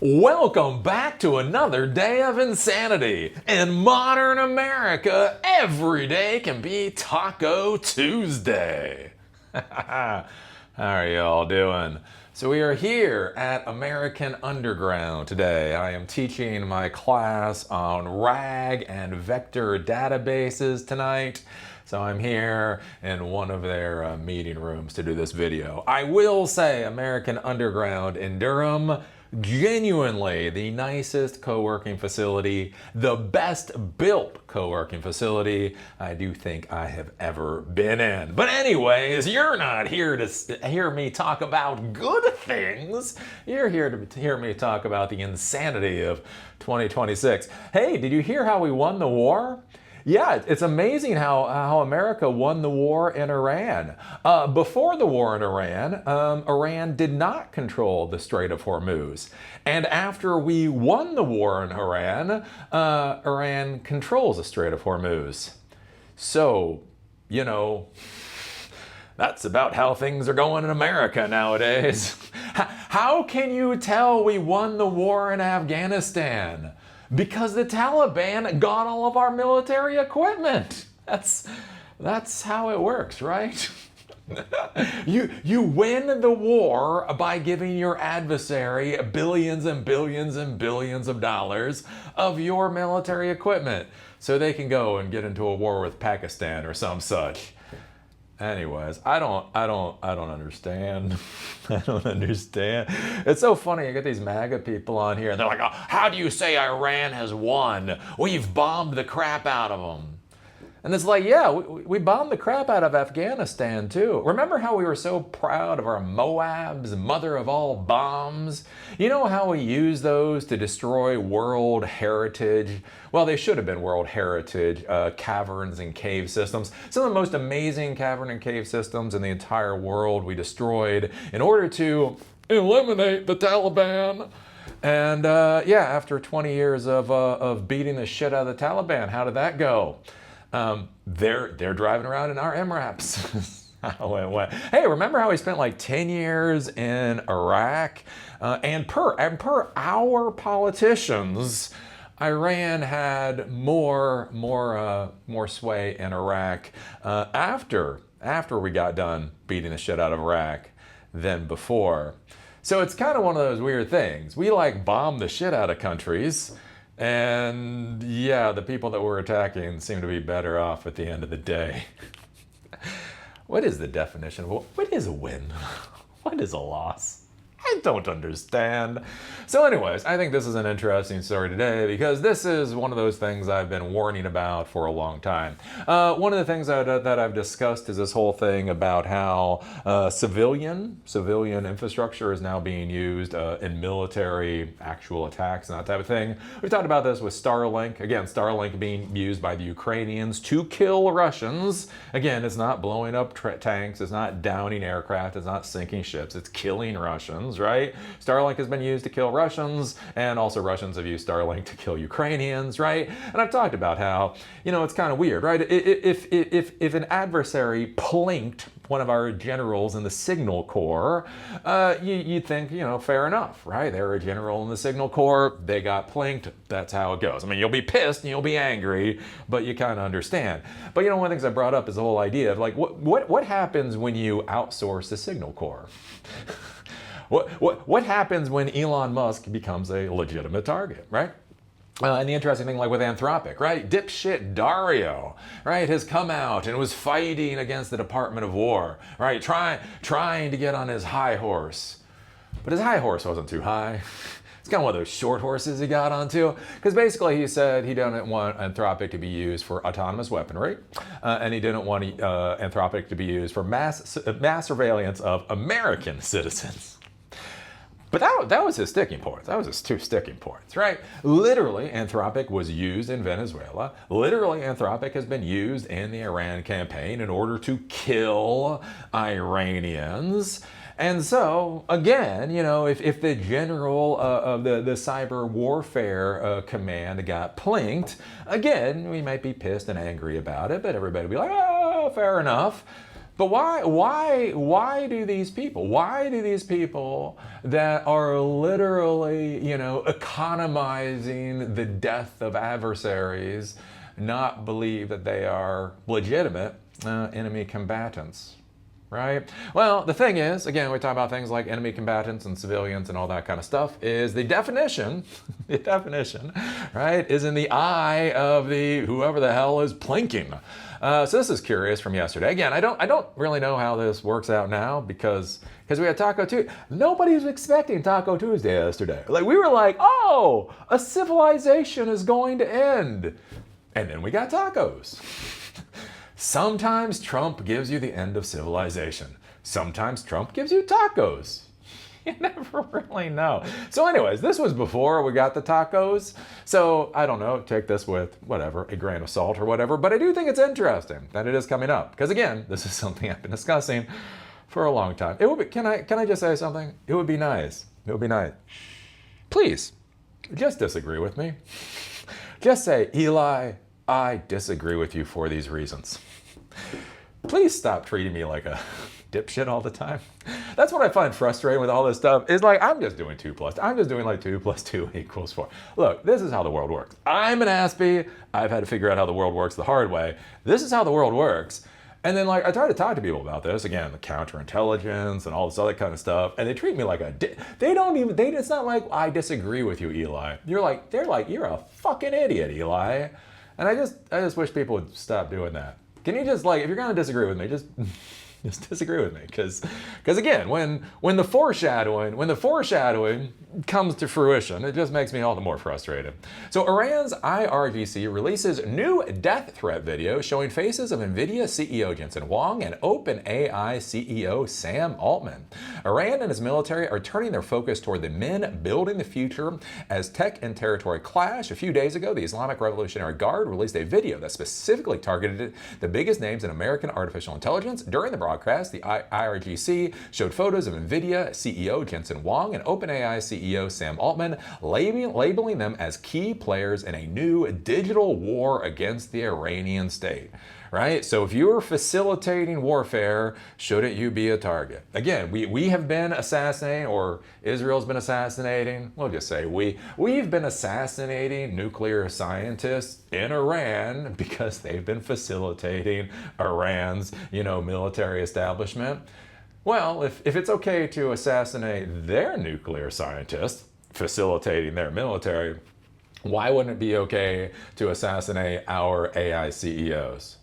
Welcome back to another day of insanity. In modern America, every day can be Taco Tuesday. How are y'all doing? So we are here at American Underground today. I am teaching my class on RAG and vector databases tonight. So I'm here in one of their meeting rooms to do this video. I will say American Underground in Durham, genuinely the nicest co-working facility, the best built co-working facility I do think I have ever been in. But anyways, you're not here to hear me talk about good things. You're here to hear me talk about the insanity of 2026. Hey, did you hear how we won the war? Yeah, it's amazing how America won the war in Iran. Before the war in Iran, Iran did not control the Strait of Hormuz. And after we won the war in Iran, Iran controls the Strait of Hormuz. So, you know, that's about how things are going in America nowadays. How can you tell we won the war in Afghanistan? Because the Taliban got all of our military equipment. That's how it works, right? You win the war by giving your adversary billions and billions and billions of dollars of your military equipment so they can go and get into a war with Pakistan or some such. Anyways, I don't understand. I don't understand. It's so funny. You get these MAGA people on here, and they're like, oh, how do you say Iran has won? We've bombed the crap out of them. And it's like, yeah, we bombed the crap out of Afghanistan too. Remember how we were so proud of our Moabs, mother of all bombs? You know how we used those to destroy World Heritage? Well, they should have been World Heritage caverns and cave systems. Some of the most amazing cavern and cave systems in the entire world we destroyed in order to eliminate the Taliban. And yeah, after 20 years of beating the shit out of the Taliban, how did that go? They're driving around in our MRAPs. How it went. Hey, remember how we spent like 10 years in Iraq? And per our politicians, Iran had more sway in Iraq after we got done beating the shit out of Iraq than before. So it's kind of one of those weird things. We like bomb the shit out of countries. And yeah, the people that we're attacking seem to be better off at the end of the day. What is the definition of what is a win? What is a loss? I don't understand. So anyways, I think this is an interesting story today because this is one of those things I've been warning about for a long time. One of the things that I've discussed is this whole thing about how civilian infrastructure is now being used in military actual attacks and that type of thing. We've talked about this with Starlink. Again, Starlink being used by the Ukrainians to kill Russians. Again, it's not blowing up tanks, it's not downing aircraft, it's not sinking ships, it's killing Russians. Right? Starlink has been used to kill Russians, and also Russians have used Starlink to kill Ukrainians, right? And I've talked about how, you know, it's kind of weird, right? If an adversary plinked one of our generals in the Signal Corps, you'd think, you know, fair enough, right? They're a general in the Signal Corps, they got plinked, that's how it goes. I mean, you'll be pissed and you'll be angry, but you kind of understand. But you know, one of the things I brought up is the whole idea of like, what happens when you outsource the Signal Corps? What happens when Elon Musk becomes a legitimate target, right? And the interesting thing, like with Anthropic, right? Dipshit Dario, right, has come out and was fighting against the Department of War, right? Trying to get on his high horse. But his high horse wasn't too high. It's kind of one of those short horses he got onto. Because basically he said he didn't want Anthropic to be used for autonomous weaponry. And he didn't want Anthropic to be used for mass surveillance of American citizens. But that was his sticking points. That was his two sticking points, right? Literally, Anthropic was used in Venezuela. Literally, Anthropic has been used in the Iran campaign in order to kill Iranians. And so, again, you know, if the general of the cyber warfare command got plinked, again, we might be pissed and angry about it, but everybody would be like, oh, fair enough. But why do these people that are literally, economizing the death of adversaries not believe that they are legitimate enemy combatants? Right? Well, the thing is, again, we talk about things like enemy combatants and civilians and all that kind of stuff, is the definition, right, is in the eye of the whoever the hell is plinking. So this is curious from yesterday. Again, I don't really know how this works out now because we had Taco Tuesday. Nobody was expecting Taco Tuesday yesterday. Like, we were like, oh, a civilization is going to end. And then we got tacos. Sometimes Trump gives you the end of civilization. Sometimes Trump gives you tacos. You never really know. So anyways, this was before we got the tacos. So I don't know, take this with whatever, a grain of salt or whatever. But I do think it's interesting that it is coming up. Because again, this is something I've been discussing for a long time. It would be, can I just say something? It would be nice. It would be nice. Please, just disagree with me. Just say, Eli, I disagree with you for these reasons. Please stop treating me like a dipshit all the time. That's what I find frustrating with all this stuff, is like, I'm just doing 2 + 2 = 4. Look, this is how the world works. I'm an Aspie. I've had to figure out how the world works the hard way. This is how the world works. And then, like, I try to talk to people about this, again, the counterintelligence and all this other kind of stuff, and they treat me like it's not like I disagree with you, Eli. They're like, you're a fucking idiot, Eli. And I just wish people would stop doing that. Can you just, like, if you're gonna disagree with me, just disagree with me, because again, when the foreshadowing comes to fruition, it just makes me all the more frustrated. So Iran's IRGC releases new death threat video showing faces of NVIDIA CEO Jensen Huang and OpenAI CEO Sam Altman. Iran and its military are turning their focus toward the men building the future as tech and territory clash. A few days ago, the Islamic Revolutionary Guard released a video that specifically targeted the biggest names in American artificial intelligence. During the broadcast, the IRGC showed photos of NVIDIA CEO Jensen Huang and OpenAI CEO Sam Altman, labeling them as key players in a new digital war against the Iranian state. Right? So if you're facilitating warfare, shouldn't you be a target? Again, we have been assassinating, or Israel's been assassinating, we'll just say we've been assassinating nuclear scientists in Iran because they've been facilitating Iran's, military establishment. Well, if it's okay to assassinate their nuclear scientists, facilitating their military, why wouldn't it be okay to assassinate our AI CEOs?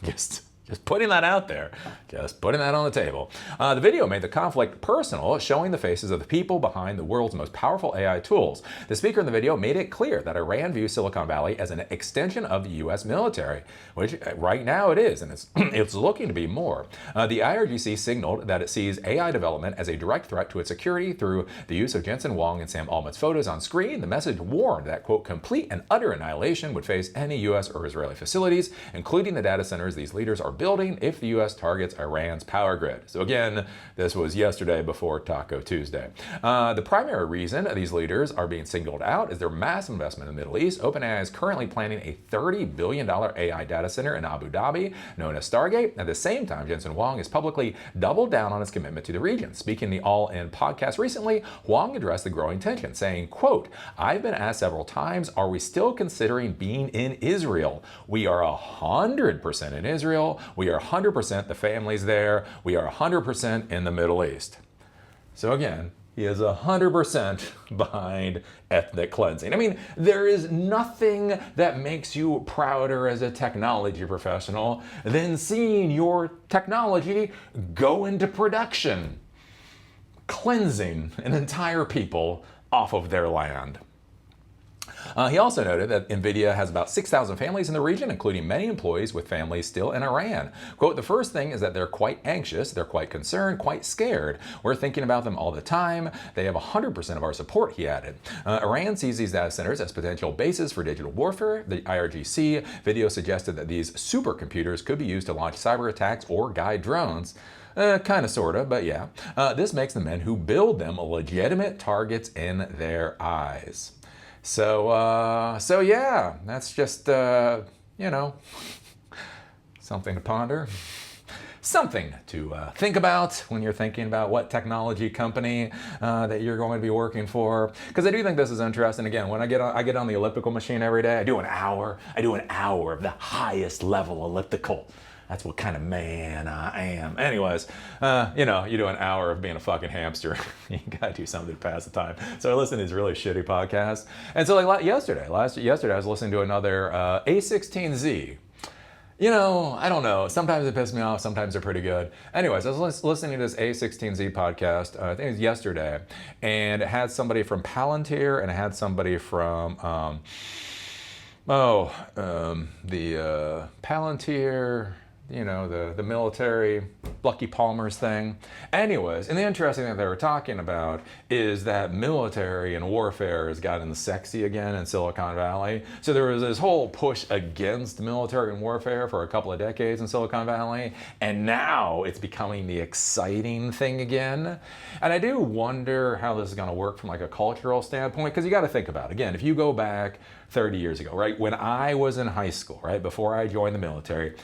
Just putting that out there. Just putting that on the table. The video made the conflict personal, showing the faces of the people behind the world's most powerful AI tools. The speaker in the video made it clear that Iran views Silicon Valley as an extension of the U.S. military, which right now it is, and it's looking to be more. The IRGC signaled that it sees AI development as a direct threat to its security through the use of Jensen Huang and Sam Altman's photos on screen. The message warned that, quote, complete and utter annihilation would face any U.S. or Israeli facilities, including the data centers these leaders are building if the U.S. targets Iran's power grid. So again, this was yesterday before Taco Tuesday. The primary reason these leaders are being singled out is their massive investment in the Middle East. OpenAI is currently planning a $30 billion AI data center in Abu Dhabi, known as Stargate. At the same time, Jensen Huang has publicly doubled down on his commitment to the region. Speaking the All In podcast recently, Huang addressed the growing tension, saying, quote, I've been asked several times, are we still considering being in Israel? We are 100% in Israel. We are 100% the families there. We are 100% in the Middle East. So again, he is 100% behind ethnic cleansing. I mean, there is nothing that makes you prouder as a technology professional than seeing your technology go into production, cleansing an entire people off of their land. He also noted that NVIDIA has about 6,000 families in the region, including many employees with families still in Iran. Quote, the first thing is that they're quite anxious, they're quite concerned, quite scared. We're thinking about them all the time. They have 100% of our support, he added. Iran sees these data centers as potential bases for digital warfare. The IRGC video suggested that these supercomputers could be used to launch cyber attacks or guide drones. Kind of, sort of, but yeah. This makes the men who build them legitimate targets in their eyes. So yeah, that's just, something to ponder. something to think about when you're thinking about what technology company that you're going to be working for. Because I do think this is interesting. Again, when I get on the elliptical machine every day, I do an hour of the highest level elliptical. That's what kind of man I am. Anyways, you do an hour of being a fucking hamster. You gotta do something to pass the time. So I listen to these really shitty podcasts. And so like yesterday I was listening to another A16Z. I don't know. Sometimes it pisses me off. Sometimes they're pretty good. Anyways, I was listening to this A16Z podcast, I think it was yesterday, and it had somebody from Palantir and it had somebody from, the Palantir, the military, Lucky Palmer's thing. Anyways, and the interesting thing they were talking about is that military and warfare has gotten sexy again in Silicon Valley. So there was this whole push against military and warfare for a couple of decades in Silicon Valley, and now it's becoming the exciting thing again. And I do wonder how this is going to work from like a cultural standpoint, because you got to think about it. Again, if you go back 30 years ago, right, when I was in high school, right, before I joined the military,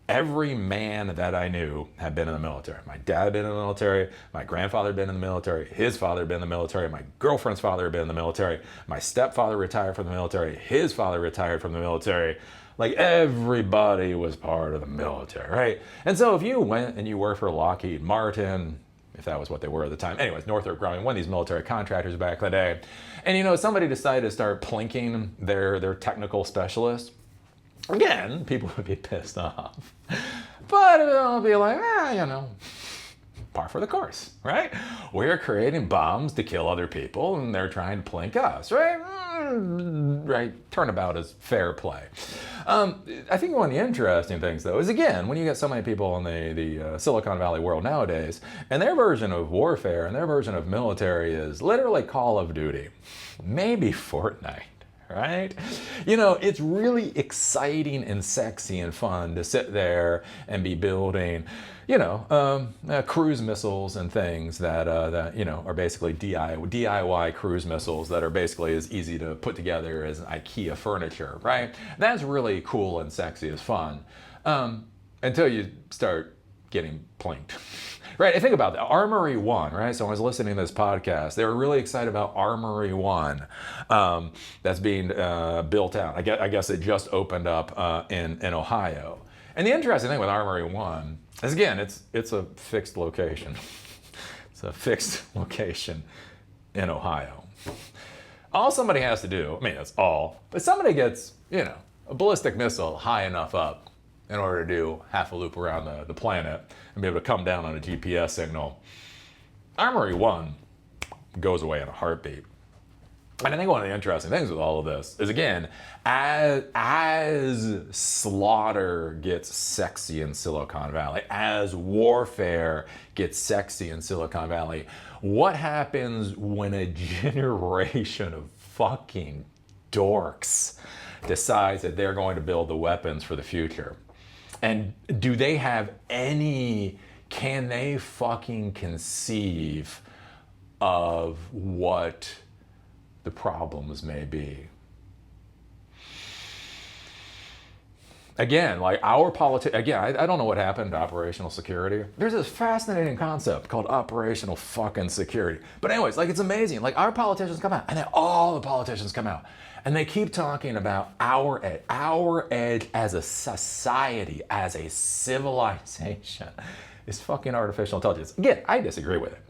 every man that I knew had been in the military. My dad had been in the military, my grandfather had been in the military, his father had been in the military, my girlfriend's father had been in the military, my stepfather retired from the military, his father retired from the military. Like everybody was part of the military, right? And so if you went and you worked for Lockheed Martin, if that was what they were at the time. Anyways, Northrop Grumman, one of these military contractors back in the day. And somebody decided to start plinking their technical specialists. Again, people would be pissed off. But it'll be like, par for the course, right? We're creating bombs to kill other people, and they're trying to plink us, right? Right, turnabout is fair play. I think one of the interesting things, though, is, again, when you get so many people in the Silicon Valley world nowadays, and their version of warfare and their version of military is literally Call of Duty, maybe Fortnite. Right? It's really exciting and sexy and fun to sit there and be building, cruise missiles and things that are basically DIY cruise missiles that are basically as easy to put together as IKEA furniture, right? That's really cool and sexy as fun, until you start getting plinked. Right, I think about that. Armory One, right? So I was listening to this podcast. They were really excited about Armory One that's being built out. I guess it just opened up in Ohio. And the interesting thing with Armory One is, again, it's a fixed location. It's a fixed location in Ohio. All somebody has to do, that's all, but somebody gets, a ballistic missile high enough up in order to do half a loop around the planet and be able to come down on a GPS signal. Armory One goes away in a heartbeat. And I think one of the interesting things with all of this is, again, as slaughter gets sexy in Silicon Valley, as warfare gets sexy in Silicon Valley, what happens when a generation of fucking dorks decides that they're going to build the weapons for the future? And do they have can they fucking conceive of what the problems may be? Again, like I don't know what happened to operational security. There's this fascinating concept called operational fucking security. But anyways, it's amazing. Like, our politicians come out, and then all the politicians come out, and they keep talking about our edge as a society, as a civilization, is fucking artificial intelligence. Again, I disagree with it.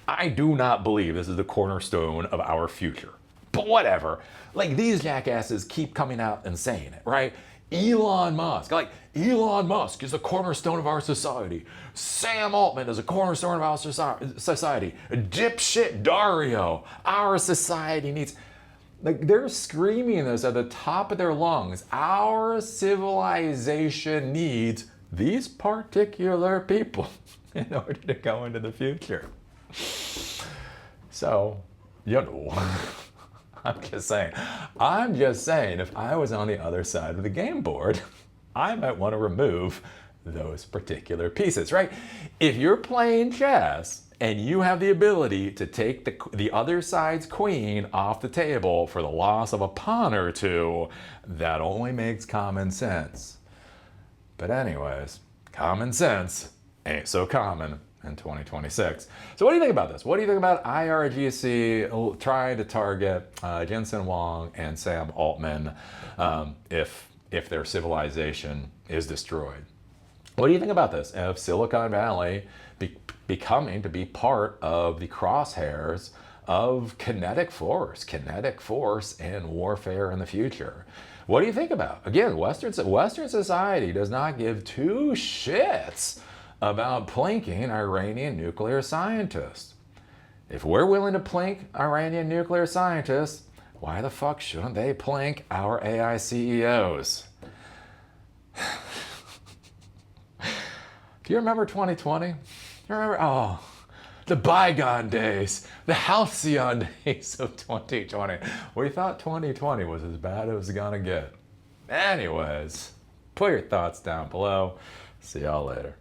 I do not believe this is the cornerstone of our future. But whatever. Like, these jackasses keep coming out and saying it, right? Elon Musk is the cornerstone of our society. Sam Altman is a cornerstone of our society. Dipshit Dario, our society needs... Like, they're screaming this at the top of their lungs. Our civilization needs these particular people in order to go into the future. So, I'm just saying, if I was on the other side of the game board, I might want to remove those particular pieces, right? If you're playing chess and you have the ability to take the other side's queen off the table for the loss of a pawn or two, that only makes common sense. But anyways, common sense ain't so common in 2026. So what do you think about this? What do you think about IRGC trying to target Jensen, Huang, and Sam Altman if their civilization is destroyed? What do you think about this? Of Silicon Valley becoming to be part of the crosshairs of kinetic force in warfare in the future? What do you think about? Again, Western society does not give two shits about plinking Iranian nuclear scientists. If we're willing to plink Iranian nuclear scientists, why the fuck shouldn't they plink our AI CEOs? Do you remember 2020? You remember, the bygone days, the halcyon days of 2020. We thought 2020 was as bad as it was gonna get. Anyways, put your thoughts down below. See y'all later.